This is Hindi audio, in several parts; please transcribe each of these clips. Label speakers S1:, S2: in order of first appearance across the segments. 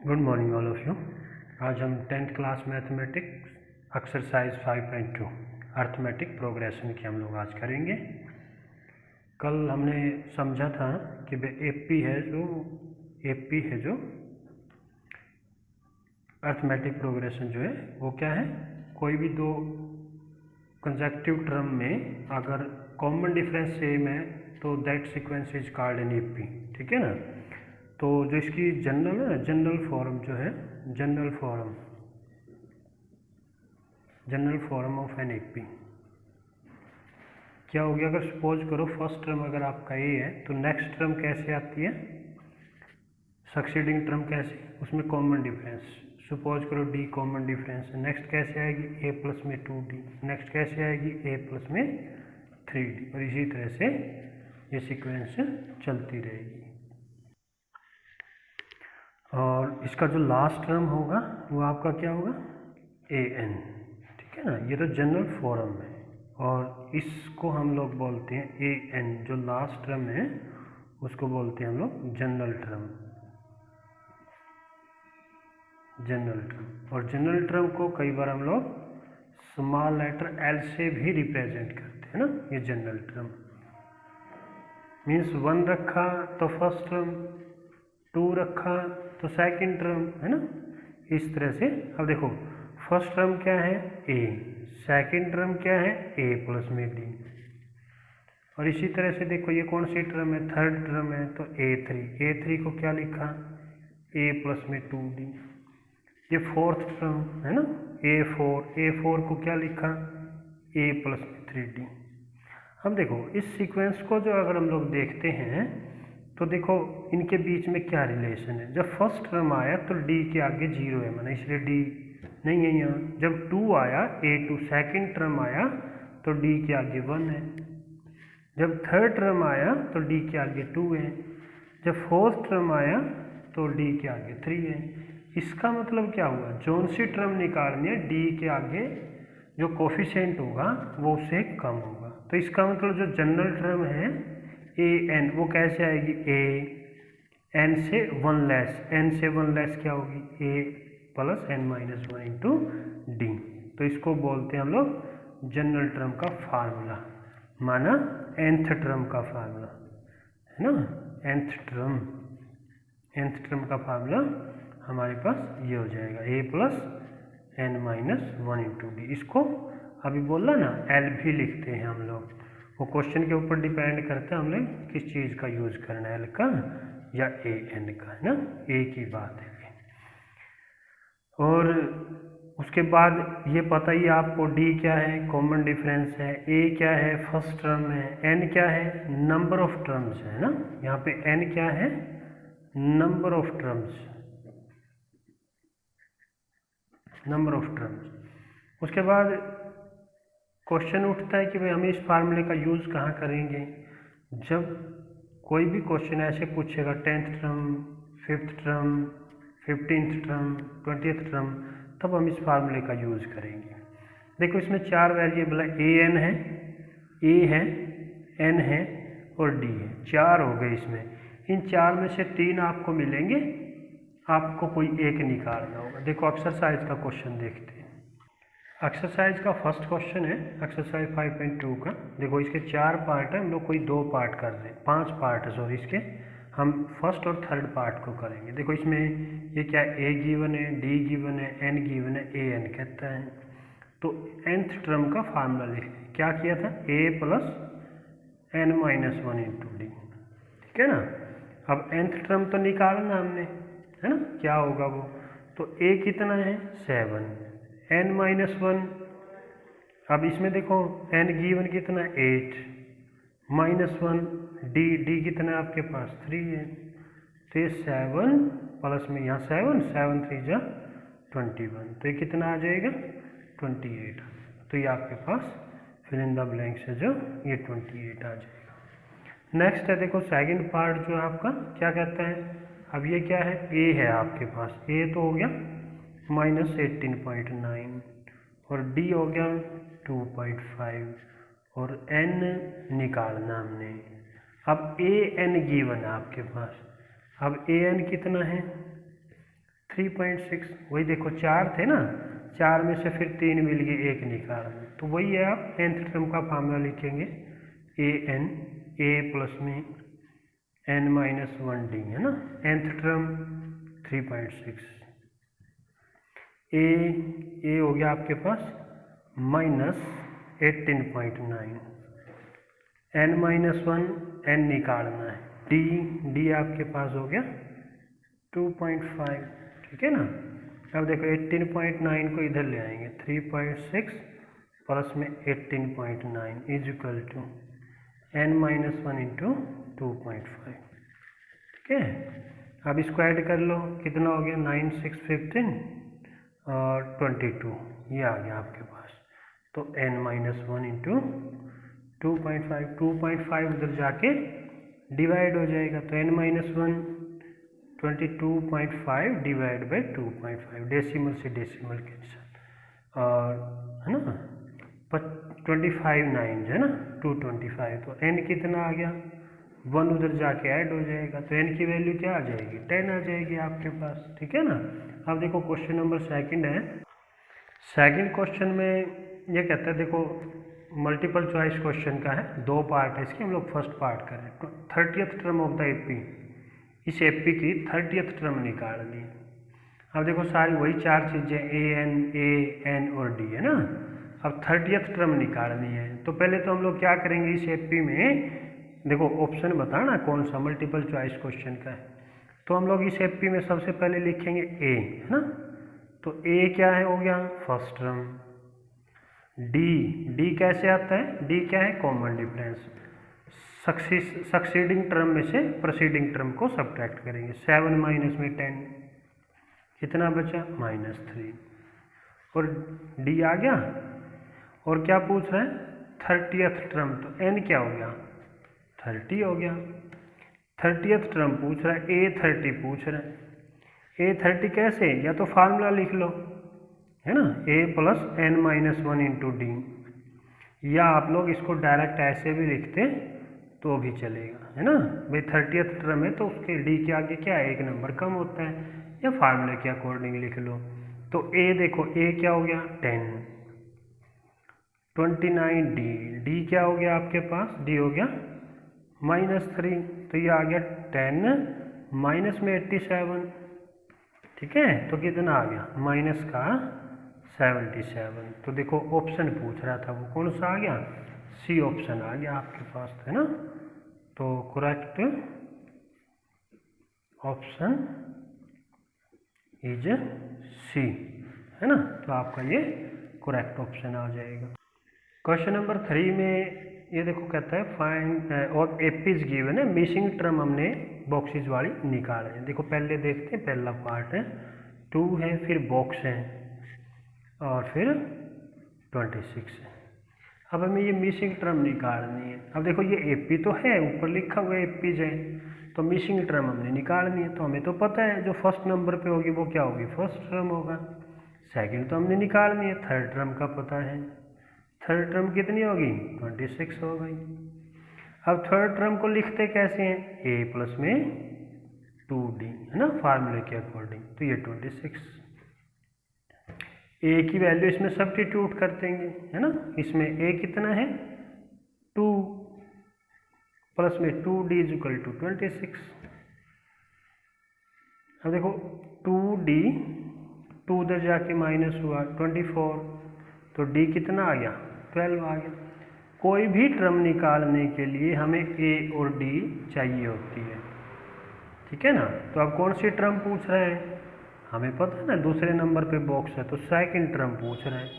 S1: Good morning all of you. आज हम 10th class mathematics exercise 5.2 arithmetic progression की हम लोग आज करेंगे। कल हमने समझा था कि एपी है जो अर्थमेटिक प्रोग्रेशन जो है वो क्या है, कोई भी दो कंसेक्यूटिव टर्म में अगर कॉमन डिफरेंस सेम है तो that sequence is called an AP. ठीक है ना। तो जो इसकी जनरल फॉर्म जो है, general form of an AP क्या हो गया। अगर सपोज करो फर्स्ट टर्म अगर आपका ए है तो नेक्स्ट टर्म कैसे आती है, सक्सीडिंग टर्म कैसे, उसमें कॉमन डिफरेंस। सपोज करो डी कॉमन डिफरेंस है, नेक्स्ट कैसे आएगी ए प्लस में 2d, नेक्स्ट कैसे आएगी ए प्लस में 3d, और इसी तरह से ये सीक्वेंस चलती रहेगी। और इसका जो लास्ट टर्म होगा वो आपका क्या होगा, ए एन। ठीक है ना। ये तो जनरल फॉर्म है और इसको हम लोग बोलते हैं ए एन। जो लास्ट टर्म है उसको बोलते हैं हम लोग जनरल टर्म। और जनरल टर्म को कई बार हम लोग स्मॉल लेटर एल से भी रिप्रेजेंट करते हैं ना। ये जनरल टर्म मीन्स 1 रखा तो फर्स्ट टर्म, 2 रखा तो सेकंड टर्म, है ना। इस तरह से अब देखो फर्स्ट टर्म क्या है ए, सेकंड टर्म क्या है ए प्लस में डी, और इसी तरह से देखो ये कौन सी टर्म है, थर्ड टर्म है तो ए3 को क्या लिखा ए प्लस में 2d। ये फोर्थ टर्म है ना ए4 को क्या लिखा ए प्लस में 3d। अब देखो इस सीक्वेंस को जो अगर हम लोग देखते हैं तो देखो इनके बीच में क्या रिलेशन है। जब फर्स्ट टर्म आया तो d के आगे 0 है, माना इसलिए d नहीं है यहाँ। जब 2 आया a2 सेकंड टर्म आया तो d के आगे 1 है। जब थर्ड टर्म आया तो d के आगे 2 है। जब फोर्थ टर्म आया तो d के आगे 3 है। इसका मतलब क्या हुआ, जोन सी टर्म निकालनी है d के आगे जो कोफिशिएंट होगा वो उससे कम होगा। तो इसका मतलब जो जनरल टर्म है ए एन वो कैसे आएगी, ए एन से 1 लेस, एन से 1 लेस क्या होगी A plus N minus 1 into D. तो इसको बोलते हैं हम लोग जनरल टर्म का फार्मूला, माना nth टर्म का फार्मूला है ना। nth टर्म का फार्मूला हमारे पास ये हो जाएगा A plus N minus 1 into D. इसको अभी बोला ना एल भी लिखते हैं हम लोग, वो क्वेश्चन के ऊपर डिपेंड करता है हमने किस चीज़ का यूज करना है, एल का या ए एन का, है ना। ए की बात है। और उसके बाद ये पता ही आपको डी क्या है, कॉमन डिफरेंस है, ए क्या है फर्स्ट टर्म है, एन क्या है नंबर ऑफ टर्म्स है ना। यहाँ पे एन क्या है नंबर ऑफ टर्म्स। उसके बाद क्वेश्चन उठता है कि भाई हमें इस फार्मूले का यूज़ कहाँ करेंगे। जब कोई भी क्वेश्चन ऐसे पूछेगा 10th term, 5th term, 15th term, 20th term, तब हम इस फार्मूले का यूज़ करेंगे। देखो इसमें 4 वेरिएबल है, ए एन है, ए है, एन है और डी है। 4 हो गए इसमें। इन 4 में से 3 आपको मिलेंगे, आपको कोई एक निकालना होगा। देखो एक्सरसाइज का क्वेश्चन देखते हैं। एक्सरसाइज का फर्स्ट क्वेश्चन है एक्सरसाइज 5.2 का। देखो इसके 4 पार्ट है, हम लोग कोई 2 पार्ट कर रहे हैं, 5 पार्ट है सॉरी। इसके हम फर्स्ट और थर्ड पार्ट को करेंगे। देखो इसमें ये क्या ए गिवन है, डी गिवन है, एन गिवन है, ए एन कहता है। तो nth टर्म का फार्मूला लिखें। क्या किया था A plus N minus 1 into D. ठीक है ना। अब nth टर्म तो निकालना हमने, है ना, क्या होगा वो। तो a कितना है 7, n माइनस 1। अब इसमें देखो n गिवन कितना 8 माइनस 1, डी कितना है आपके पास 3 है। तो ये 7 प्लस में यहाँ 7 3 जा 21, तो ये कितना आ जाएगा 28। तो ये आपके पास फिल इन द ब्लैंक से जो ये 28 आ जाएगा। नेक्स्ट है देखो सेकंड पार्ट जो आपका क्या कहता है। अब ये क्या है ए है आपके पास, ए तो हो गया माइनस 18.9 और डी हो गया 2.5 और एन निकालना हमने। अब ए एन गिवन है आपके पास। अब ए एन कितना है 3.6, वही देखो 4 थे ना, 4 में से फिर 3 मिल गए, 1 निकालना, तो वही है, आप nth टर्म का फार्मूला लिखेंगे an, a प्लस में n-1d है ना, nth टर्म 3.6, ए हो गया आपके पास -18.9, n-1 n निकालना है, डी आपके पास हो गया 2.5, ठीक है ना। अब देखो 18.9 को इधर ले आएंगे, 3.6 प्लस में 18.9 is equal to n-1 into 2.5, ठीक है। अब इसको ऐड कर लो, कितना हो गया, 9 6 15 और 22, ये आ गया आपके पास, तो n-1 इंटू 2.5 उधर जाके डिवाइड हो जाएगा, तो n-1 22.5 डिवाइड बाई 2.5, डेसिमल से डेसिमल कैंसिल, और है ना 25 9 है ना 225, तो n कितना आ गया, 1 उधर जाके ऐड हो जाएगा, तो n की वैल्यू क्या आ जाएगी, 10 आ जाएगी आपके पास, ठीक है ना। अब देखो क्वेश्चन नंबर सेकंड है। सेकंड क्वेश्चन में ये कहता है, देखो मल्टीपल चॉइस क्वेश्चन का है, 2 पार्ट है इसके, हम लोग फर्स्ट पार्ट करें। 30th term of the AP, इस एपी की 30th टर्म निकालनी है। अब देखो सारी वही 4 चीज़ें a n और d है ना। अब 30th टर्म निकालनी है, तो पहले तो हम लोग क्या करेंगे, इस एपी में देखो ऑप्शन बताना कौन सा मल्टीपल चॉइस क्वेश्चन का है, तो हम लोग इस एपी में सबसे पहले लिखेंगे a है ना, तो a क्या है, हो गया फर्स्ट टर्म, d कैसे आता है, d क्या है, कॉमन डिफरेंस, सक्सीडिंग टर्म में से प्रोसीडिंग टर्म को सब्ट्रैक्ट करेंगे, 7 माइनस में 10 कितना बचा, -3, और d आ गया, और क्या पूछ रहे हैं 30th टर्म, तो n क्या हो गया 30 हो गया। 30th टर्म पूछ रहा है, a30 पूछ रहा है, a30 कैसे, या तो फार्मूला लिख लो है ना, a plus n-1 into D, या आप लोग इसको डायरेक्ट ऐसे भी लिखते तो भी चलेगा है ना। भाई 30th टर्म है तो उसके d के आगे क्या है, 1 नंबर कम होता है, या फार्मूले के अकॉर्डिंग लिख लो। तो a देखो, a क्या हो गया 10, 29 d क्या हो गया आपके पास, d हो गया -3, तो ये आ गया 10 माइनस में 87, ठीक है, तो कितना आ गया माइनस का 77। तो देखो ऑप्शन पूछ रहा था वो कौन सा आ गया, सी ऑप्शन आ गया आपके पास, है ना। तो करेक्ट ऑप्शन इज सी, है ना, तो आपका ये करेक्ट ऑप्शन आ जाएगा। क्वेश्चन नंबर 3 में ये देखो कहता है फाइंड और एपीज गिवन है, मिसिंग टर्म हमने बॉक्सेस वाली निकाले हैं। देखो पहले देखते हैं, पहला पार्ट है 2 है, फिर बॉक्स है, और फिर 26 है। अब हमें ये मिसिंग टर्म निकालनी है। अब देखो ये एपी तो है, ऊपर लिखा हुआ है एपीज है, तो मिसिंग टर्म हमने निकालनी है, तो हमें तो पता है जो फर्स्ट नंबर पे होगी वो क्या होगी, फर्स्ट टर्म होगा। सेकंड तो हमने निकालनी है, थर्ड टर्म का पता है, थर्ड टर्म कितनी होगी 26 हो गई। अब थर्ड टर्म को लिखते कैसे हैं, a प्लस में 2d है ना, फार्मूले के अकॉर्डिंग, तो ये 26, a की वैल्यू इसमें सब्स्टिट्यूट कर देंगे है ना। इसमें a कितना है 2 प्लस में 2d इज इक्वल टू 26। अब देखो 2d 2 उधर जाके माइनस हुआ 24, तो d कितना आ गया 12 आ गया। कोई भी टर्म निकालने के लिए हमें a और d चाहिए होती है, ठीक है ना। तो अब कौन सी टर्म पूछ रहे हैं, हमें पता है ना दूसरे नंबर पे बॉक्स है, तो सेकंड टर्म पूछ रहे हैं,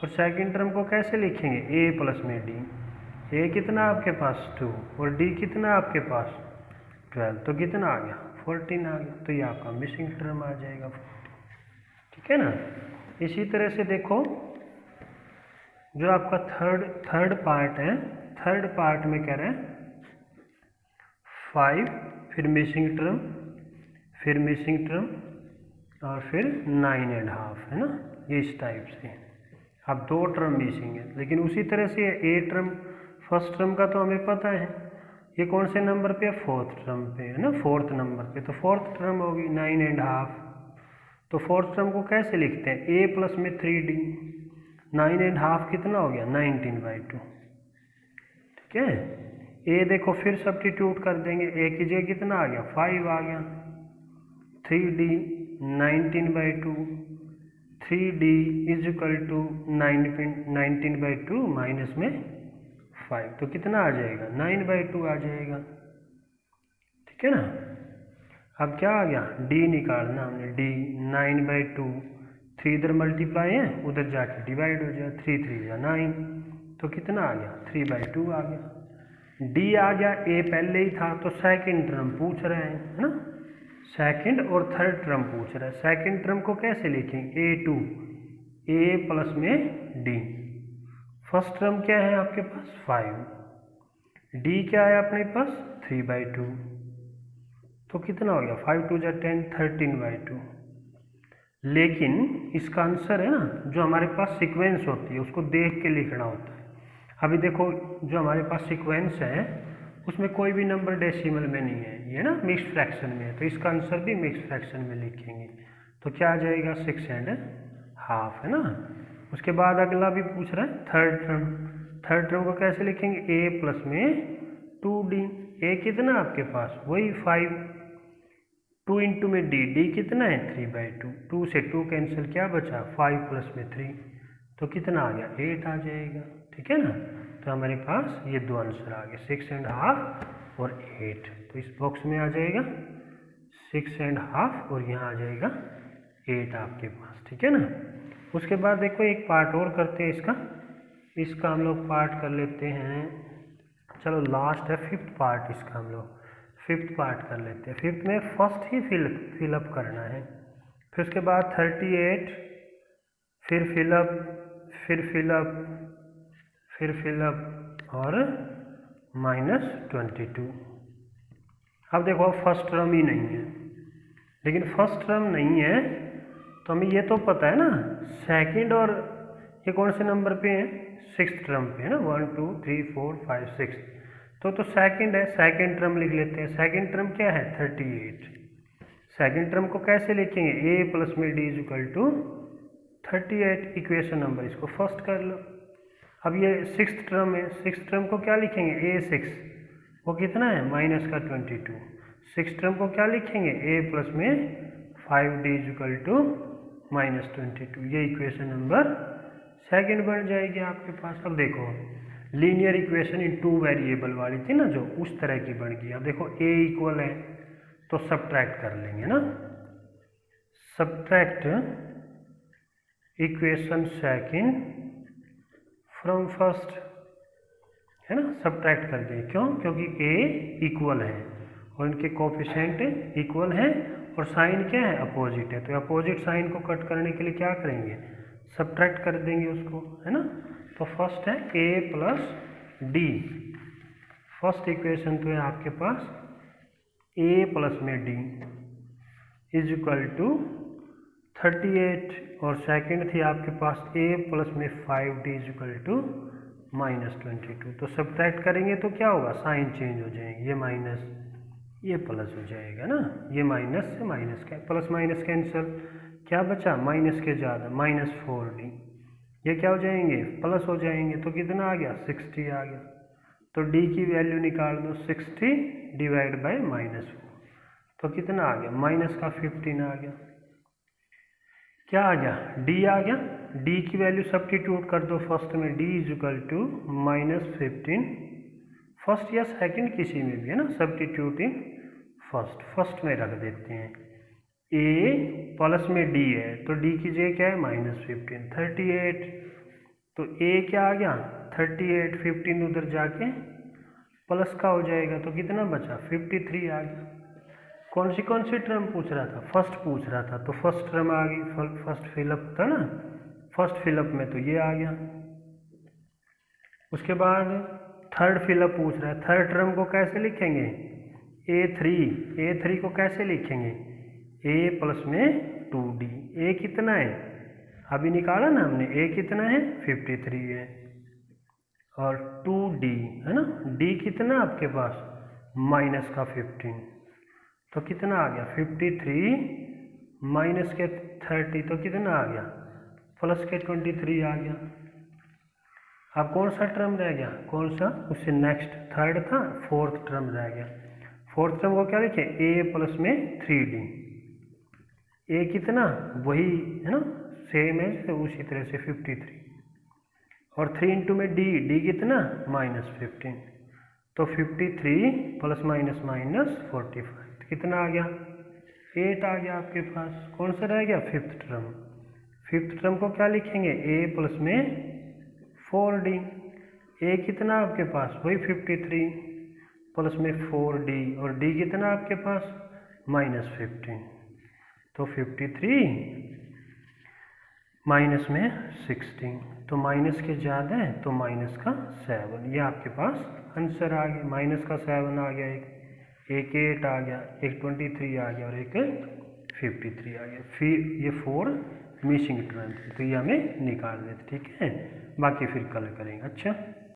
S1: और सेकंड टर्म को कैसे लिखेंगे, a प्लस में d, a कितना आपके पास 2 और d कितना आपके पास 12, तो कितना आ गया 14 आ गया, तो ये आपका मिसिंग टर्म आ जाएगा 14, ठीक है ना। इसी तरह से देखो जो आपका थर्ड पार्ट है, थर्ड पार्ट में कह रहे हैं 5, फिर मिसिंग टर्म, फिर मिसिंग टर्म, और फिर 9.5 है ना, ये इस टाइप से। अब 2 टर्म मिसिंग है, लेकिन उसी तरह से ए टर्म फर्स्ट टर्म का तो हमें पता है, ये कौन से नंबर पे है, फोर्थ टर्म पे है ना, फोर्थ नंबर पे, तो फोर्थ टर्म होगी 9.5, तो फोर्थ टर्म को कैसे लिखते हैं, ए प्लस में 3d, 9.5 कितना हो गया 19/2, ठीक है। ए देखो फिर सब्स्टिट्यूट कर देंगे, ए की जगह कितना आ गया 5 आ गया, 3d 19/2, 3d is equal to 19/2 minus में 5, तो कितना आ जाएगा 9/2 आ जाएगा, ठीक है ना। अब क्या आ गया, d निकालना हमने, d 9/2, 3 इधर मल्टीप्लाई है, उधर जाके डिवाइड हो जाए, 3 3 या 9, तो कितना आ गया 3/2 आ गया। d आ गया, a पहले ही था, तो सेकंड टर्म पूछ रहे हैं, है ना, सेकंड और थर्ड टर्म पूछ रहा है। सेकंड टर्म को कैसे लिखेंगे, a2, a प्लस में d, फर्स्ट टर्म क्या है आपके पास 5, d क्या है अपने पास 3/2, तो कितना हो गया 5 2 10, 13/2। लेकिन इसका आंसर है ना, जो हमारे पास सीक्वेंस होती है उसको देख के लिखना होता है। अभी देखो जो हमारे पास सीक्वेंस है उसमें कोई भी नंबर डेसिमल में नहीं है, ये ना मिक्स्ड फ्रैक्शन में है, तो इसका आंसर भी मिक्स्ड फ्रैक्शन में लिखेंगे, तो क्या आ जाएगा 6.5, है ना। उसके बाद अगला भी पूछ रहा है थर्ड टर्म, थर्ड टर्म को कैसे लिखेंगे, a प्लस में 2d, a कितना आपके पास वही 5, 2 इंटू में d कितना है 3/2, 2 से 2 कैंसिल, क्या बचा 5 प्लस में 3, तो कितना आ गया 8 आ जाएगा, ठीक है ना। तो हमारे पास ये दो आंसर आ गए 6.5 और 8, तो इस बॉक्स में आ जाएगा 6.5 और यहाँ आ जाएगा 8 आपके पास, ठीक है ना। उसके बाद देखो एक पार्ट और करते हैं इसका हम लोग पार्ट कर लेते हैं, चलो लास्ट है फिफ्थ पार्ट, इसका हम लोग फिफ्थ पार्ट कर लेते हैं। फिफ्थ में फर्स्ट ही फिलअप करना है, फिर उसके बाद 38, फिर फिलअप, फिर फिलअप, फिर फिलअप और -22। अब देखो फर्स्ट टर्म ही नहीं है, लेकिन फर्स्ट टर्म नहीं है तो हमें ये तो पता है ना सेकंड और ये कौन से नंबर पे है, सिक्स्थ टर्म पे है ना, 1 2 3 4 5 6, तो सेकंड है, सेकंड टर्म लिख लेते हैं। सेकंड टर्म क्या है 38, सेकंड टर्म को कैसे लिखेंगे, a प्लस में d is equal to 38, equation number इसको फर्स्ट कर लो। अब ये सिक्स्थ टर्म है, सिक्स्थ टर्म को क्या लिखेंगे a6, वो कितना है -22, सिक्स्थ टर्म को क्या लिखेंगे a प्लस में 5d इज इक्वल टू -22, ये इक्वेशन नंबर सेकंड बन जाएगी आपके पास। अब देखो लीनियर इक्वेशन इन 2 वेरिएबल वाली थी ना जो, उस तरह की बन गई। अब देखो a इक्वल है तो सब्ट्रैक्ट कर लेंगे ना, subtract equation second from first, है ना, सब्ट्रैक्ट कर देंगे, क्यों, क्योंकि a इक्वल है और इनके कोफिशिएंट इक्वल हैं और साइन क्या है अपोजिट है, तो अपोजिट साइन को कट करने के लिए क्या करेंगे सब्ट्रैक्ट कर देंगे उसको, है ना। तो फर्स्ट है a plus d, first equation तो है आपके पास a प्लस में d इज इक्वल टू 38, और सेकंड थी आपके पास a प्लस में 5d इज इक्वल टू -22, तो सब्ट्रैक्ट करेंगे तो क्या होगा साइन चेंज हो जाएंगे, ये माइनस ये प्लस हो जाएगा ना, ये माइनस से माइनस का प्लस माइनस कैंसिल, क्या बचा माइनस के ज़्यादा -4d, ये क्या हो जाएंगे प्लस हो जाएंगे, तो कितना आ गया 60 आ गया, तो d की वैल्यू निकाल दो 60 डिवाइड बाय -4, तो कितना आ गया -15 आ गया, क्या आ गया d आ गया, d की वैल्यू सब्स्टिट्यूट कर दो फर्स्ट में, d is equal to -15, first या सेकंड किसी में भी है ना, सब्स्टिट्यूटिंग फर्स्ट में रख देते हैं, a प्लस में d है तो d की जगह क्या है -15, 38, तो a क्या आ गया 38, 15 उधर जाके प्लस का हो जाएगा, तो कितना बचा 53 आ गया। कौन सी टर्म पूछ रहा था, फर्स्ट पूछ रहा था, तो फर्स्ट टर्म आ गई, फर्स्ट फिलअप था ना, फर्स्ट फिलअप में तो ये आ गया। उसके बाद थर्ड फिलअप पूछ रहा है, थर्ड टर्म को कैसे लिखेंगे a3 को कैसे लिखेंगे a प्लस में 2d, a कितना है अभी निकाला ना हमने, a कितना है 53 है, और 2d है ना, d कितना आपके पास -15, तो कितना आ गया 53 माइनस के 30 तो कितना आ गया, प्लस के 23 आ गया। अब कौन सा टर्म रह गया, कौन सा, उससे नेक्स्ट थर्ड था, फोर्थ टर्म रह गया। फोर्थ टर्म को क्या लिखे, ए प्लस में 3d। ए कितना, वही है ना, सेम है तो उसी तरह से 53, और 3 इंटू में डी कितना, -15। तो 53 प्लस माइनस माइनस 45 कितना आ गया, 8 आ गया आपके पास। कौन सा रह गया, फिफ्थ टर्म। फिफ्थ टर्म को क्या लिखेंगे, ए प्लस में 4d। ए कितना आपके पास, वही 53 प्लस में 4d, और डी कितना आपके पास, -15। तो 53 माइनस में 16, तो माइनस के ज़्यादा है तो माइनस का 7, ये आपके पास आंसर आ गया। माइनस का 7 आ गया, एक 8 आ गया, एक 23 आ गया और एक 53 आ गया। फिर ये 4 मिसिंग टर्म, तो ये हमें निकाल देते, ठीक है। बाकी फिर कल करेंगे। अच्छा।